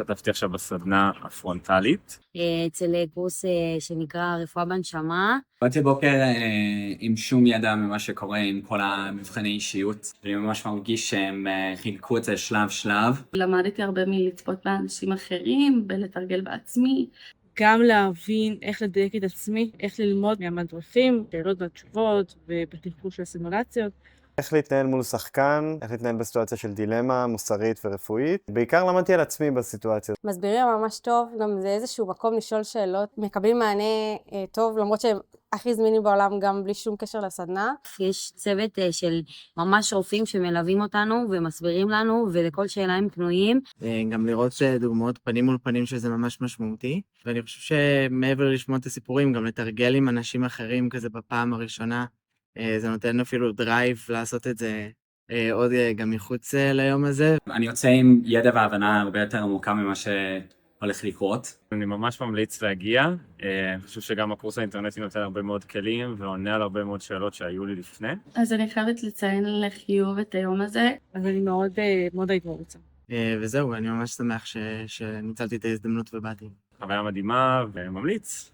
השתתפתי עכשיו בסדנה הפרונטלית. אצל קורס שנקרא רפואה בנשמה. באתי בוקר עם שום ידע ממה שקורה עם כל המבחני אישיות. אני ממש מרגיש שהם חילקו את זה שלב שלב. למדתי הרבה מלצפות באנשים אחרים, בלתרגל בעצמי. גם להבין איך לדייק את עצמי, איך ללמוד מהמדריכים, שאלות והתשובות ובתחקור של הסימולציות. איך להתנהל מול שחקן, איך להתנהל בסיטואציה של דילמה מוסרית ורפואית. בעיקר למדתי על עצמי בסיטואציה. מסבירים ממש טוב, גם זה איזשהו מקום לשאול שאלות. מקבלים מענה טוב, למרות שהם הכי זמינים בעולם גם בלי שום קשר לסדנה. יש צוות של ממש רופאים שמלווים אותנו ומסבירים לנו, ולכל שאלה הם פנויים. גם לראות דוגמאות פנים מול פנים שזה ממש משמעותי. ואני חושב שמעבר לשמוע את הסיפורים, גם לתרגל עם אנשים אחרים כזה בפעם הראשונה, זה נותן אפילו דרייב לעשות את זה עוד גם מחוץ ליום הזה. אני יוצא עם ידע והבנה הרבה יותר עמוקה ממה שהולך לקרות. אני ממש ממליץ להגיע. אני חושב שגם הקורס האינטרנטי נותן הרבה מאוד כלים ועונה על הרבה מאוד שאלות שהיו לי לפני. אז אני חייבת לציין לחיוב את היום הזה. אז אני מאוד הייתי מרוצה. וזהו, אני ממש שמח שניצלתי את ההזדמנות ובאתי. חוויה מדהימה וממליץ.